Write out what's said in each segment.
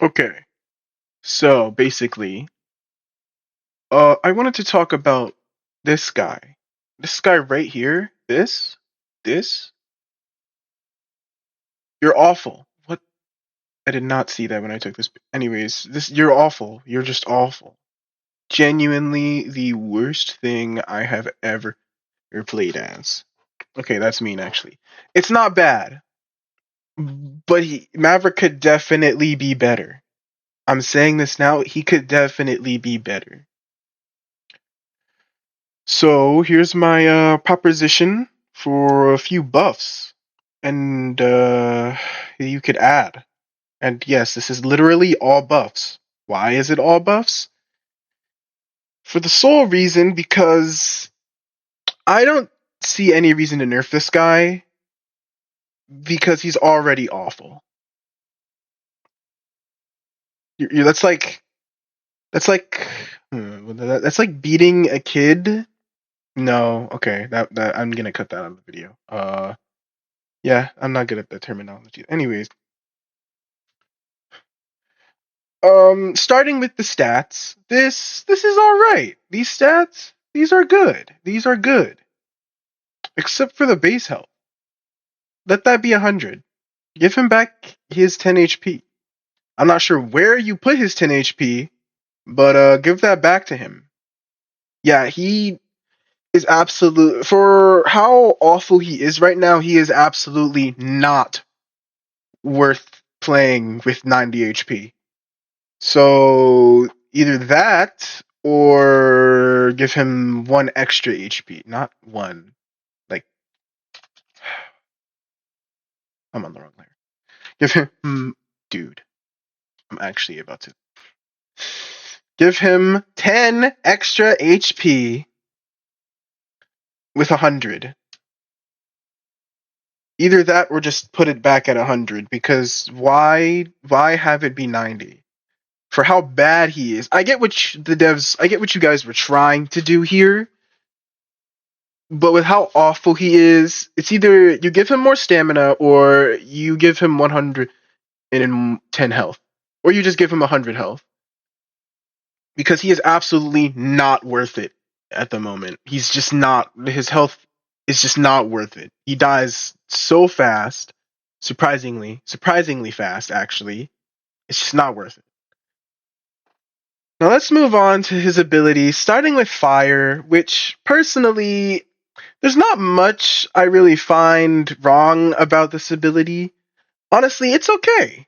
Okay, so basically, I wanted to talk about this guy. This guy right here. This. You're awful. What? I did not see that when I took this. Anyways, you're awful. You're just awful. Genuinely the worst thing I have ever played as. Okay, that's mean actually. It's not bad, but Maverick could definitely be better. I'm saying this now. He could definitely be better. So here's my proposition for a few buffs, and you could add. And yes, this is literally all buffs. Why is it all buffs? For the sole reason because I don't see any reason to nerf this guy because he's already awful. That's like beating a kid. No, okay, that I'm gonna cut that out of the video. Yeah, I'm not good at the terminology. Anyways, starting with the stats, this is all right. These stats, these are good. These are good, except for the base health. Let that be 100. Give him back his 10 HP. I'm not sure where you put his 10 HP, but give that back to him. Yeah, he is absolute for how awful he is right now. He is absolutely not worth playing with 90 HP. So either that or give him one extra HP. Not one. Like, I'm on the wrong layer. Give him. Dude, I'm actually about to. Give him 10 extra HP with 100. Either that or just put it back at 100 because why have it be 90? For how bad he is. I get what I get what you guys were trying to do here, but with how awful he is, it's either you give him more stamina or you give him 110 health, or you just give him 100 health because he is absolutely not worth it at the moment. He's just not. His health is just not worth it. He dies so fast, surprisingly fast. Actually, it's just not worth it. Now let's move on to his abilities, starting with fire, which personally, there's not much I really find wrong about this ability. Honestly, it's okay.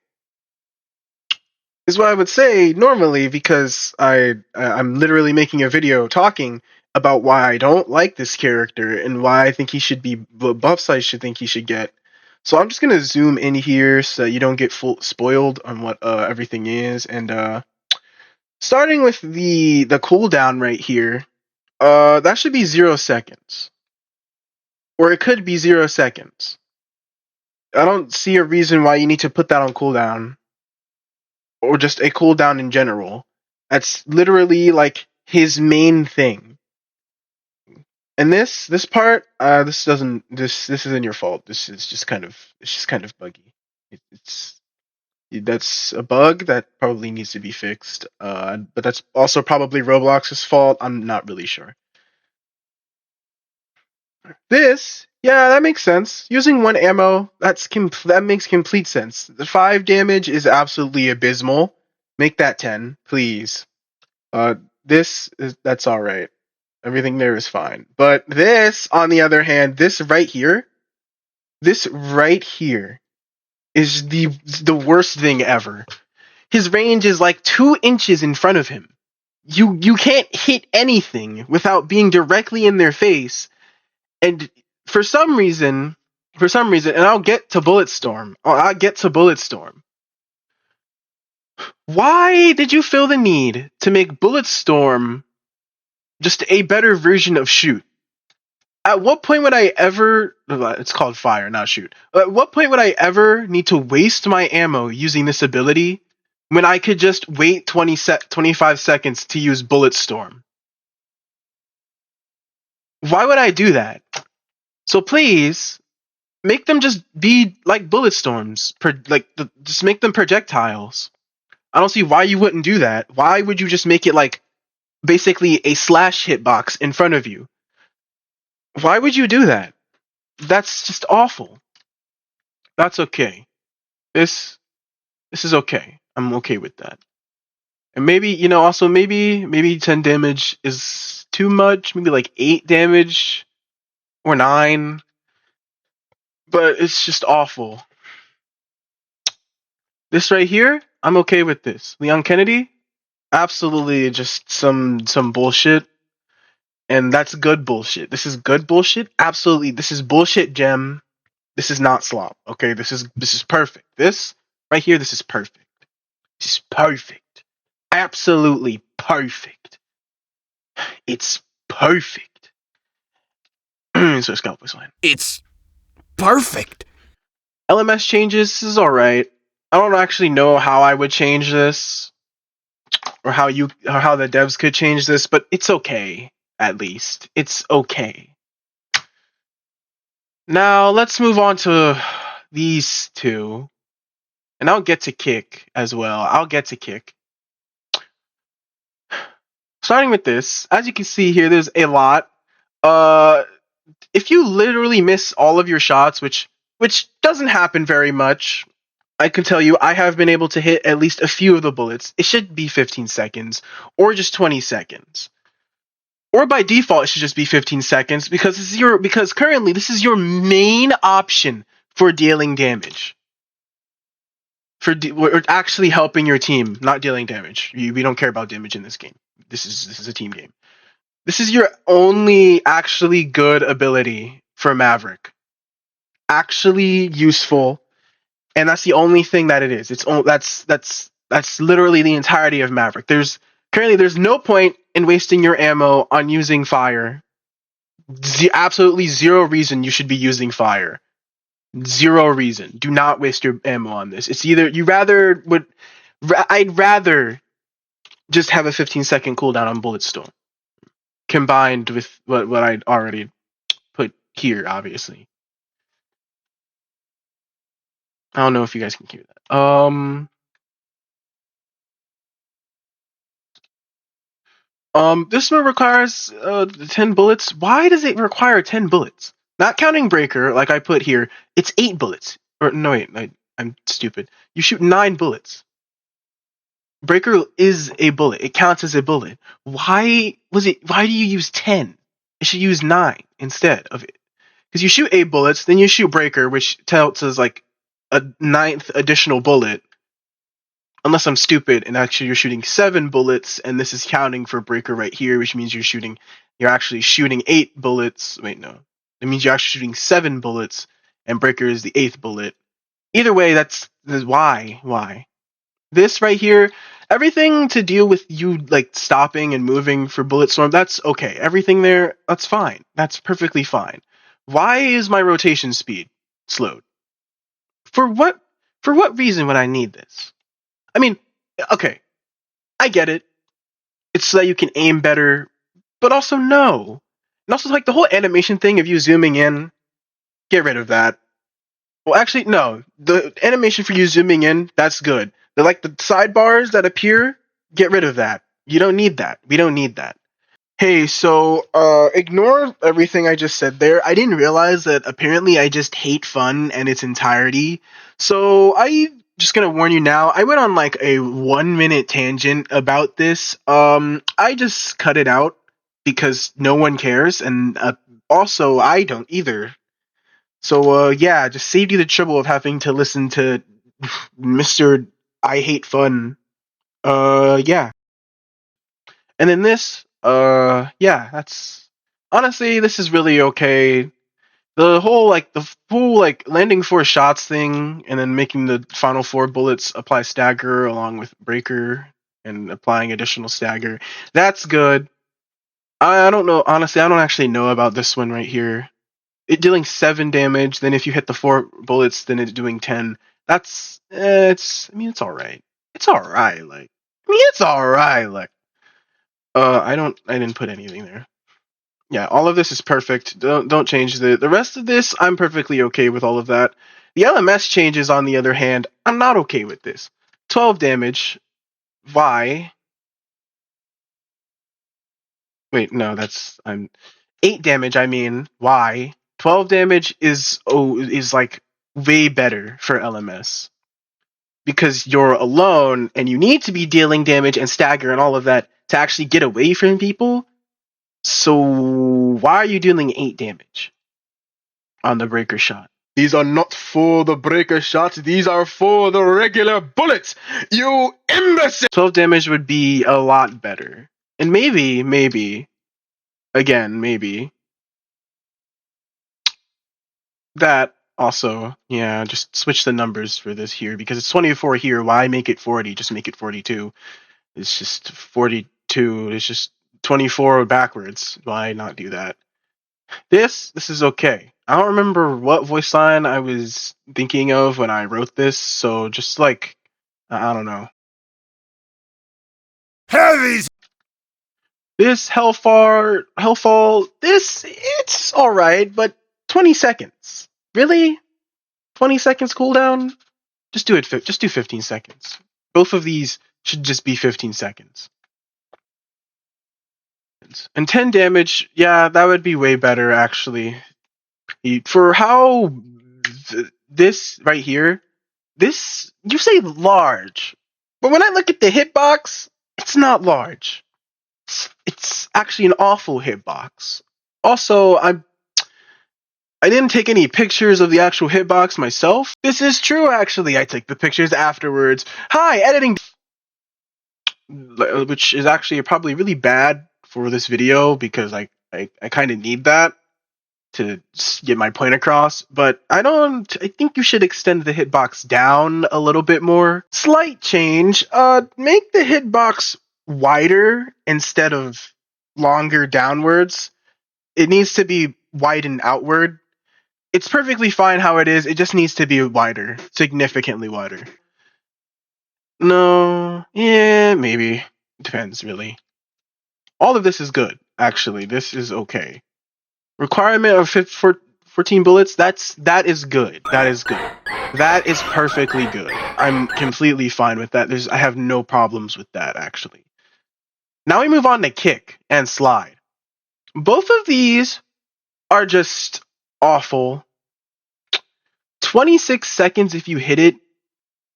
Is what I would say normally because I'm literally making a video talking about why I don't like this character and why I think he should be what buffs I should think he should get. So I'm just gonna zoom in here so you don't get full spoiled on what everything is, and starting with the cooldown right here, that should be 0 seconds, or it could be 0 seconds. I don't see a reason why you need to put that on cooldown, or just a cooldown in general. That's literally like his main thing. And this part, this isn't your fault. This is just kind of buggy. It's that's a bug that probably needs to be fixed. But that's also probably Roblox's fault. I'm not really sure. Yeah, that makes sense. Using one ammo, that makes complete sense. The 5 damage is absolutely abysmal. Make that 10, please. Uh, that's all right. Everything there is fine. But this, on the other hand, this right here is the worst thing ever. His range is like 2 inches in front of him. You can't hit anything without being directly in their face. And for some reason, and I'll get to Bulletstorm. Why did you feel the need to make Bulletstorm just a better version of Shoot? At what point would I ever? It's called Fire, not Shoot. At what point would I ever need to waste my ammo using this ability when I could just wait 25 seconds to use Bulletstorm? Why would I do that? So please make them just be like bullet storms, just make them projectiles. I don't see why you wouldn't do that. Why would you just make it like basically a slash hitbox in front of you? Why would you do that? That's just awful. That's okay. This is okay. I'm okay with that. And maybe, also maybe 10 damage is too much, maybe like 8 damage or 9. But it's just awful. This right here, I'm okay with this. Leon Kennedy, absolutely just some bullshit. And that's good bullshit. This is good bullshit. Absolutely. This is bullshit gem. This is not slop. Okay, this is perfect. This right here, this is perfect. This is perfect. Absolutely perfect. It's perfect. So scalp voice line. It's perfect. LMS changes, this is alright. I don't actually know how I would change this. Or how the devs could change this, but it's okay, at least. It's okay. Now let's move on to these two. And I'll get to kick as well. I'll get to kick. Starting with this, as you can see here, there's a lot. If you literally miss all of your shots, which doesn't happen very much, I can tell you I have been able to hit at least a few of the bullets. It should be 15 seconds or just 20 seconds. Or by default, it should just be 15 seconds because currently this is your main option for dealing damage. Or actually helping your team, not dealing damage. We don't care about damage in this game. This is a team game. This is your only actually good ability for Maverick. Actually useful, and that's the only thing that it is. That's literally the entirety of Maverick. There's no point in wasting your ammo on using fire. Absolutely zero reason you should be using fire. Zero reason. Do not waste your ammo on this. It's either I'd rather just have a 15-second cooldown on Bulletstorm combined with what I'd already put here, obviously. I don't know if you guys can hear that. This one requires 10 bullets. Why does it require 10 bullets? Not counting breaker, like I put here, it's 8 bullets. Or no, wait, I'm stupid. You shoot 9 bullets. Breaker is a bullet. It counts as a bullet. Why do you use 10? It should use 9 instead of it. Because you shoot 8 bullets, then you shoot breaker, which counts as like a 9th additional bullet. Unless I'm stupid and actually you're shooting 7 bullets and this is counting for breaker right here, which means you're actually shooting 8 bullets. Wait, no. It means you're actually shooting 7 bullets and breaker is the 8th bullet. Either way, that's why. This right here, everything to deal with you like stopping and moving for Bulletstorm, that's okay. Everything there, that's fine. That's perfectly fine. Why is my rotation speed slowed? For what reason would I need this? I mean, okay, I get it. It's so that you can aim better, but also no. And also, like, the whole animation thing of you zooming in, get rid of that. Well, actually, no. The animation for you zooming in, that's good. The sidebars that appear, get rid of that. You don't need that. We don't need that. Hey, so, ignore everything I just said there. I didn't realize that apparently I just hate fun in its entirety. So, just gonna warn you now, I went on like a 1-minute tangent about this. I just cut it out because no one cares, and also I don't either. So yeah, just saved you the trouble of having to listen to Mr. I Hate Fun. Yeah. And then this, yeah, that's honestly this is really okay. The whole landing 4 shots thing and then making the final 4 bullets apply stagger along with breaker and applying additional stagger. That's good. I don't know, honestly, I don't actually know about this one right here. It dealing 7 damage, then if you hit the 4 bullets, then it's doing 10. That's it's alright. It's alright, I didn't put anything there. Yeah, all of this is perfect. Don't change the rest of this. I'm perfectly okay with all of that. The LMS changes, on the other hand, I'm not okay with this. 12 damage. Why? Wait, no, I'm 8 damage, I mean, why? 12 damage is like way better for LMS. Because you're alone and you need to be dealing damage and stagger and all of that to actually get away from people. So why are you dealing 8 damage on the breaker shot? These are not for the breaker shots. These are for the regular bullets. You imbecile! 12 damage would be a lot better. And maybe, again, maybe, that also, yeah, just switch the numbers for this here because it's 24 here. Why make it 40? Just make it 42. It's just 42. It's just 24 backwards. Why not do that? This is okay. I don't remember what voice line I was thinking of when I wrote this, so just like, I don't know. Heavies! This Hellfall, it's alright, but 20 seconds. Really? 20 seconds cooldown? Just do 15 seconds. Both of these should just be 15 seconds. And 10 damage, yeah, that would be way better, actually. For how this right here, this, you say large, but when I look at the hitbox, it's not large. It's actually an awful hitbox. Also, I didn't take any pictures of the actual hitbox myself. This is true, actually. I took the pictures afterwards. Hi, editing, which is actually probably really bad for this video because I kind of need that to get my point across, but I think you should extend the hitbox down a little bit more. Slight change, make the hitbox wider instead of longer downwards. It needs to be widened outward. It's perfectly fine how it is, it just needs to be wider, significantly wider. No, yeah, maybe. Depends, really. All of this is good, actually. This is okay. Requirement of 14 bullets, that is good. That is good. That is perfectly good. I'm completely fine with that. I have no problems with that, actually. Now we move on to kick and slide. Both of these are just awful. 26 seconds if you hit it,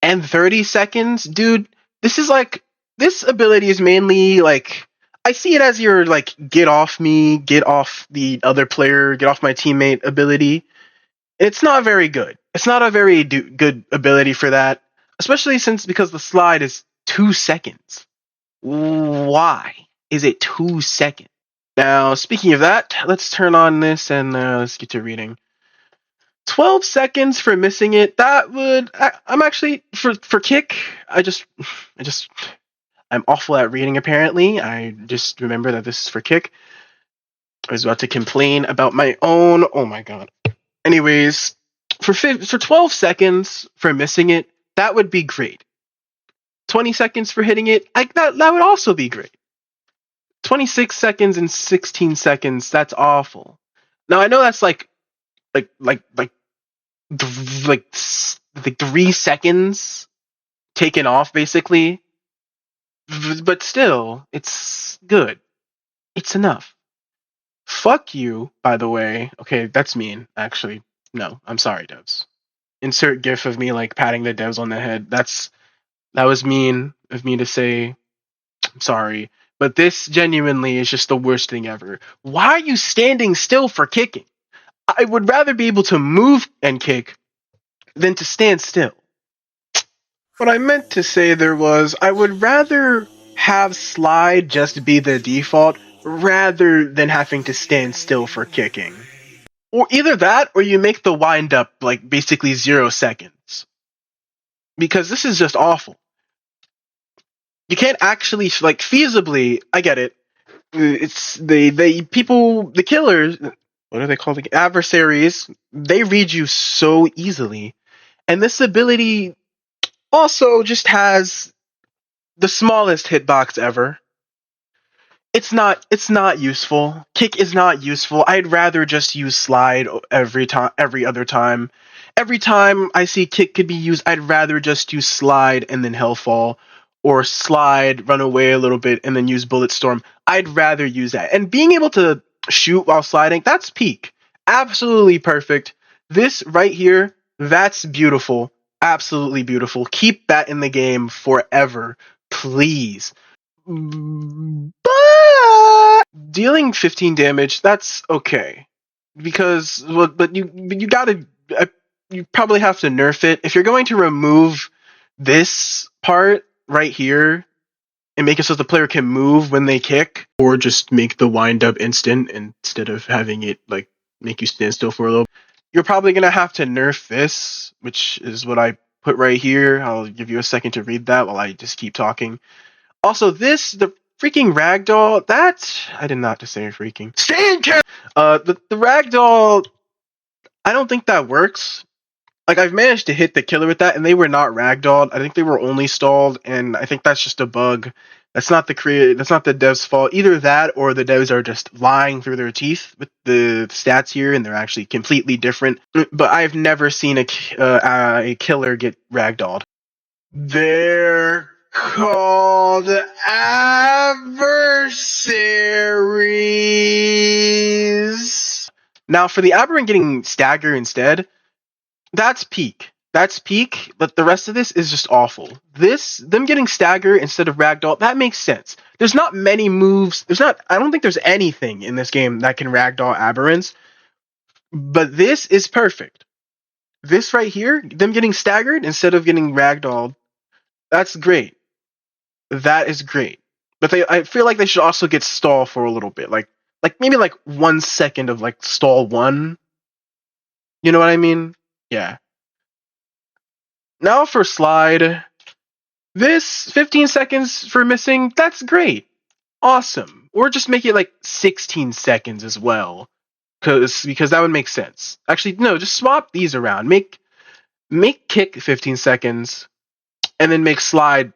and 30 seconds, dude, this ability is mainly like, I see it as your like get off me, get off the other player, get off my teammate ability. It's not very good. It's not a very good ability for that, especially because the slide is 2 seconds. Why is it 2 seconds? Now, speaking of that, let's turn on this and let's get to reading. 12 seconds for missing it. That would, I'm actually for kick. I'm awful at reading, apparently. I just remember that this is for kick. I was about to complain about my own. Oh my god. Anyways, for 12 seconds for missing it, that would be great. 20 seconds for hitting it, that would also be great. 26 seconds and 16 seconds, that's awful. Now I know that's like 3 seconds taken off, basically. But still, it's good. It's enough. Fuck you, by the way. Okay, that's mean, actually. No, I'm sorry, devs. Insert gif of me, like, patting the devs on the head. That was mean of me to say. I'm sorry. But this genuinely is just the worst thing ever. Why are you standing still for kicking? I would rather be able to move and kick than to stand still. What I meant to say there was, I would rather have slide just be the default rather than having to stand still for kicking. Or either that, or you make the wind up like basically 0 seconds. Because this is just awful. You can't actually, like, feasibly, I get it. It's the killers, what are they called? The adversaries, they read you so easily. And this ability also just has the smallest hitbox ever. It's not useful. Kick is not useful. I'd rather just use slide every other time. Every time I see kick could be used, I'd rather just use slide and then Hellfall. or slide, run away a little bit, and then use Bulletstorm. I'd rather use that. And being able to shoot while sliding, that's peak. Absolutely perfect. This right here, that's beautiful. Absolutely beautiful. Keep that in the game forever, please. But dealing 15 damage, that's okay. Because, well, but you gotta, you probably have to nerf it. If you're going to remove this part right here and make it so the player can move when they kick, or just make the wind up instant instead of having it like make you stand still for a little, you're probably gonna have to nerf this, which is what I put right here. I'll give you a second to read that while I just keep talking. Also, the freaking ragdoll, that I did not just say freaking. Stay in character. The ragdoll, I don't think that works. Like, I've managed to hit the killer with that, and they were not ragdolled. I think they were only stalled, and I think that's just a bug. That's not the devs' fault. Either that, or the devs are just lying through their teeth with the stats here, and they're actually completely different. But I've never seen a killer get ragdolled. They're called adversaries. Now, for the aberrant getting stagger instead, that's peak. That's peak, but the rest of this is just awful. Them getting stagger instead of ragdoll, that makes sense. There's not many moves. I don't think there's anything in this game that can ragdoll aberrants, but this is perfect. This right here, them getting staggered instead of getting ragdolled, that's great. That is great. But I feel like they should also get stall for a little bit. Like maybe like 1 second of like stall 1. You know what I mean? Yeah. Now for slide. This 15 seconds for missing, that's great. Awesome. Or just make it like 16 seconds as well. Because that would make sense. Actually, no, just swap these around. Make kick 15 seconds and then make slide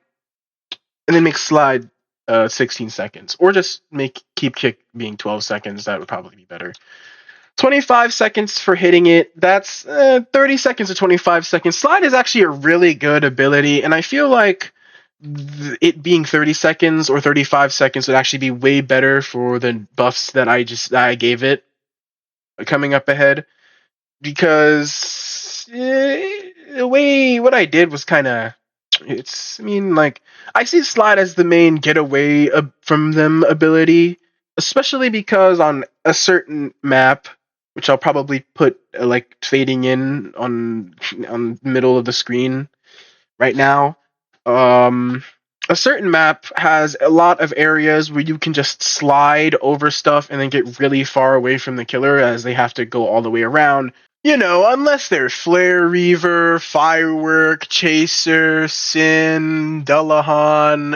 16 seconds. Or just keep kick being 12 seconds. That would probably be better. 25 seconds for hitting it. That's 30 seconds to 25 seconds. Slide is actually a really good ability, and I feel like it being 30 seconds or 35 seconds would actually be way better for the buffs that I gave it coming up ahead. Because the way what I did was kind of, I see slide as the main getaway from them ability, especially because on a certain map, which I'll probably put like fading in on middle of the screen right now. A certain map has a lot of areas where you can just slide over stuff and then get really far away from the killer, as they have to go all the way around. You know, unless they're Flare Reaver, Firework, Chaser, Sin, Dullahan,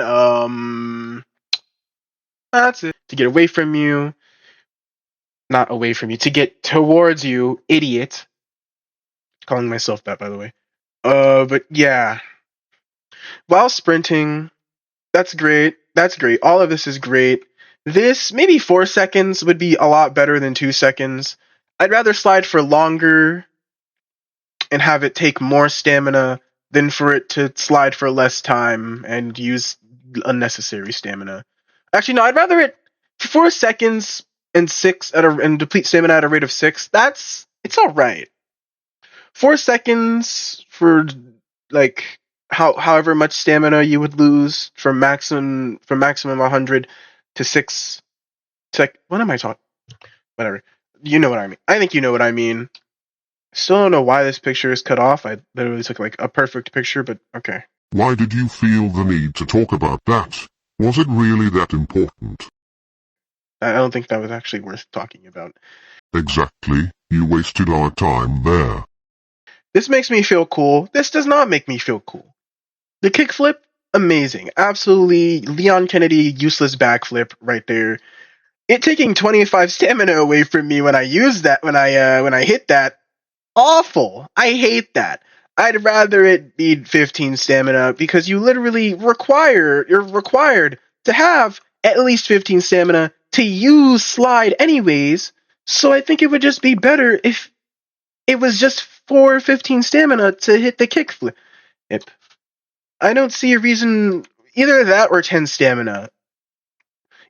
that's it. To get away from you. Not away from you. To get towards you, idiot. Calling myself that, by the way. But yeah. While sprinting, that's great. That's great. All of this is great. This, maybe 4 seconds would be a lot better than 2 seconds. I'd rather slide for longer and have it take more stamina than for it to slide for less time and use unnecessary stamina. Actually, no, I'd rather it for 4 seconds and deplete stamina at a rate of 6. It's alright. 4 seconds for like however much stamina you would lose from maximum 100 to 6 what am I talking? Whatever. You know what I mean. I think you know what I mean. Still don't know why this picture is cut off. I literally took like a perfect picture, but okay. Why did you feel the need to talk about that? Was it really that important? I don't think that was actually worth talking about. Exactly. You wasted our time there. This makes me feel cool. This does not make me feel cool. The kickflip, amazing. Absolutely Leon Kennedy useless backflip right there. It taking 25 stamina away from me when I use that, when I hit that, awful. I hate that. I'd rather it be 15 stamina, because you're required to have at least 15 stamina to use slide anyways. So I think it would just be better if it was just 15 stamina to hit the kickflip. I don't see a reason either that or 10 stamina.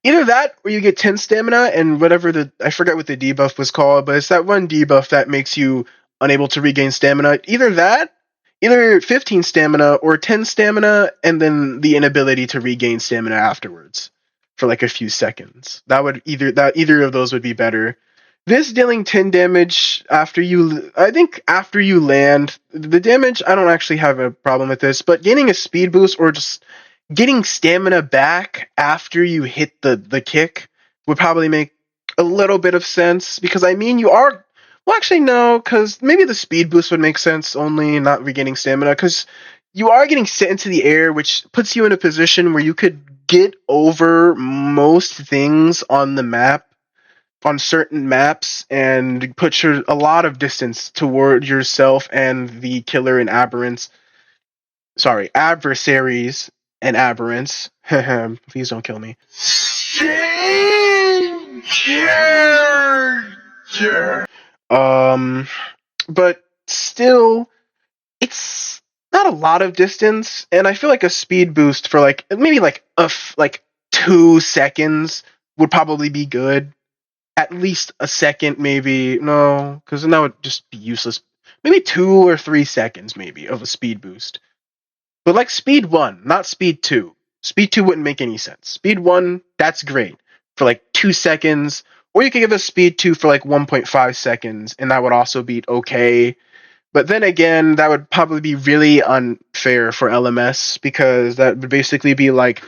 Either that or you get 10 stamina and whatever I forget what the debuff was called, but it's that one debuff that makes you unable to regain stamina. Either 15 stamina or 10 stamina and then the inability to regain stamina afterwards for like a few seconds. Either of those would be better. This dealing 10 damage after you land, the damage, I don't actually have a problem with this, but gaining a speed boost or just getting stamina back after you hit the kick would probably make a little bit of sense, because I mean actually no, because maybe the speed boost would make sense, only not regaining stamina, because you are getting sent into the air, which puts you in a position where you could get over most things on the map, on certain maps, and put a lot of distance toward yourself and the killer and adversaries and aberrants. Please don't kill me. But still, it's not a lot of distance, and I feel like a speed boost for like maybe like 2 seconds would probably be good. At least a second, maybe. No, because then that would just be useless. Maybe 2 or 3 seconds, maybe, of a speed boost. But like speed 1, not speed 2. Speed 2 wouldn't make any sense. Speed 1, that's great for like 2 seconds. Or you could give us speed 2 for like 1.5 seconds, and that would also be okay. But then again, that would probably be really unfair for LMS, because that would basically be like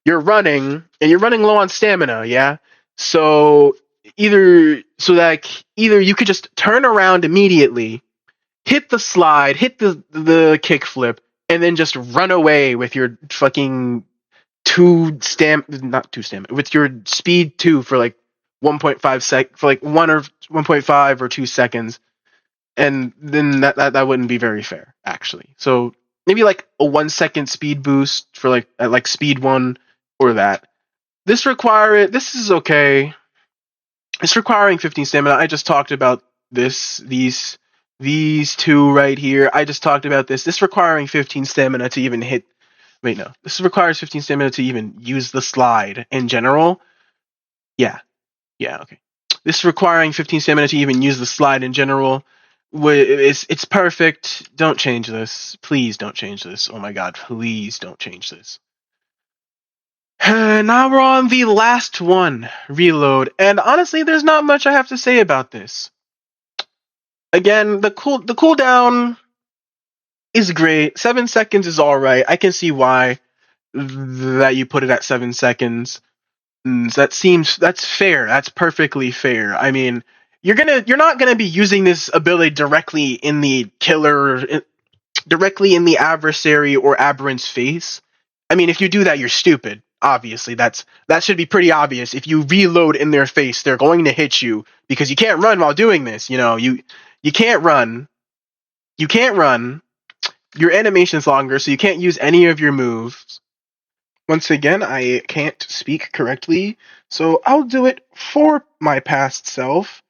you're running and you're running low on stamina, yeah? So either you could just turn around immediately, hit the slide, hit the kickflip, and then just run away with your fucking with your speed 2 for like 1.5 for like 1.5 or 2 seconds, and then that wouldn't be very fair, actually. So maybe like a 1 second speed boost for like speed 1, or that. This is okay. It's requiring 15 stamina. I just talked about these two right here. I just talked about this. This requiring 15 stamina to even hit. Wait, no. This requires 15 stamina to even use the slide in general. Yeah, okay. This requiring 15 stamina to even use the slide in general. It's perfect. Don't change this. Please don't change this. Oh my god, please don't change this. Now we're on the last one, reload. And honestly, there's not much I have to say about this. Again, the cooldown is great. 7 seconds is alright. I can see why that you put it at 7 seconds. That's fair. That's perfectly fair. I mean, you're not gonna be using this ability directly in the adversary or aberrant's face. I mean, if you do that, you're stupid. Obviously, that should be pretty obvious. If you reload in their face, they're going to hit you, because you can't run while doing this. You know, you can't run. You can't run. Your animation's longer, so you can't use any of your moves. Once again, I can't speak correctly, so I'll do it for my past self.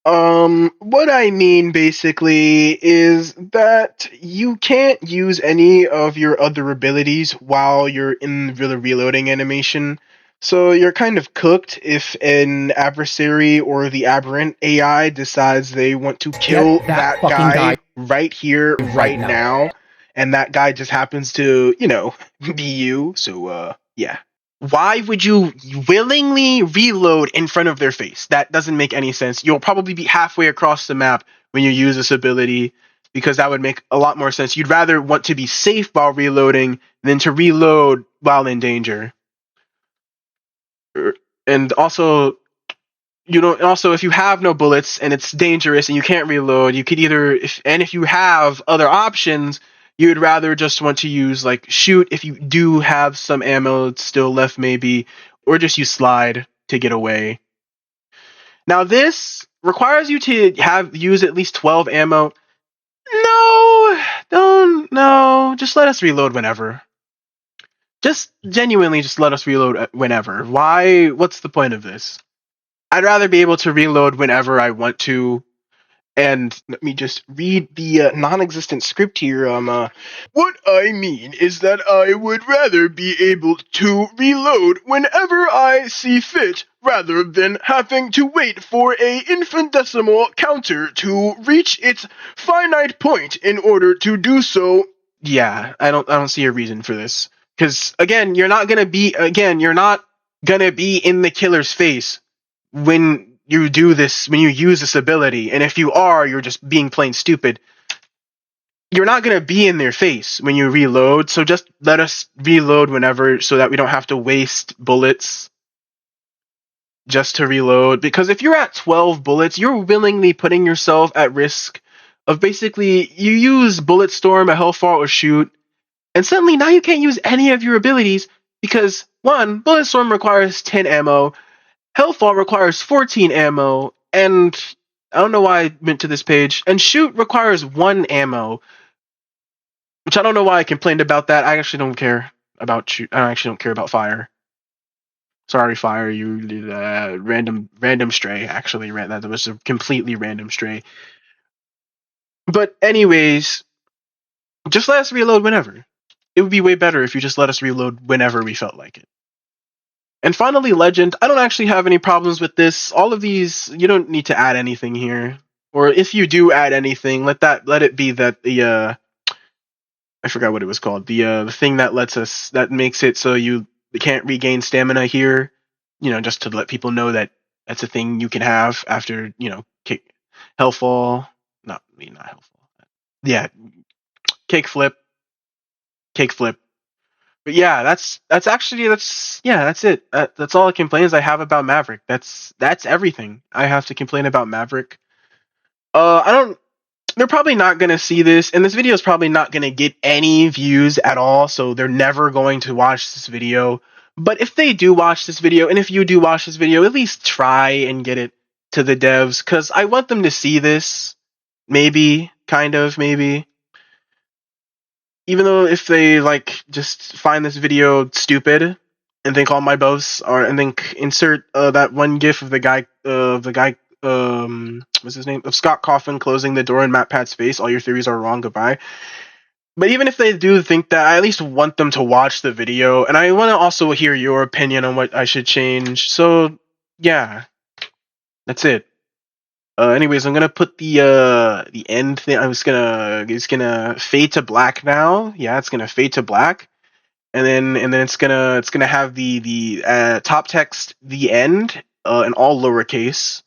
What I mean basically is that you can't use any of your other abilities while you're in the reloading animation. So you're kind of cooked if an adversary or the aberrant AI decides they want to kill that guy right here, right now, and that guy just happens to, be you. So, yeah. Why would you willingly reload in front of their face? That doesn't make any sense. You'll probably be halfway across the map when you use this ability, because that would make a lot more sense. You'd rather want to be safe while reloading than to reload while in danger. And also, if you have no bullets and it's dangerous and you can't reload, you could if you have other options, you would rather just want to use like shoot if you do have some ammo still left, maybe, or just use slide to get away. Now this requires you to use at least 12 ammo. No, just let us reload whenever. Just genuinely just let us reload whenever. Why? What's the point of this? I'd rather be able to reload whenever I want to. And let me just read the non-existent script here. What I mean is that I would rather be able to reload whenever I see fit, rather than having to wait for a infinitesimal counter to reach its finite point in order to do so. Yeah, I don't see a reason for this. Because again, you're not gonna be in the killer's face when you do this, when you use this ability, and if you are, you're just being plain stupid. You're not going to be in their face when you reload, so just let us reload whenever so that we don't have to waste bullets just to reload. Because if you're at 12 bullets, you're willingly putting yourself at risk of basically, you use Bulletstorm, a Hellfall, or Shoot, and suddenly now you can't use any of your abilities because, one, Bulletstorm requires 10 ammo, Hellfall requires 14 ammo, and I don't know why I went to this page, and Shoot requires 1 ammo, which I don't know why I complained about that. I actually don't care about Shoot. I actually don't care about Fire. Sorry, Fire, you did random stray, actually. That was a completely random stray. But anyways, just let us reload whenever. It would be way better if you just let us reload whenever we felt like it. And finally, Legend. I don't actually have any problems with this. All of these, you don't need to add anything here. Or if you do add anything, let it be that the I forgot what it was called. The thing that makes it so you can't regain stamina here. Just to let people know that that's a thing you can have after Hellfall. Not Hellfall. Yeah, cake flip. But yeah, that's it. That's all the complaints I have about Maverick. That's everything I have to complain about Maverick. I don't. They're probably not gonna see this, and this video is probably not gonna get any views at all. So they're never going to watch this video. But if they do watch this video, and if you do watch this video, at least try and get it to the devs, because I want them to see this. Maybe, maybe. Even though if they just find this video stupid and think all my boasts are, and then insert that one gif of the guy what's his name, of Scott Coffin closing the door in MatPat's face, all your theories are wrong, goodbye. But even if they do think that, I at least want them to watch the video, and I want to also hear your opinion on what I should change. So yeah, that's it. Anyways, I'm gonna put the end thing. It's gonna fade to black now. Yeah, it's gonna fade to black, and then it's gonna have the top text, the end, in all lowercase,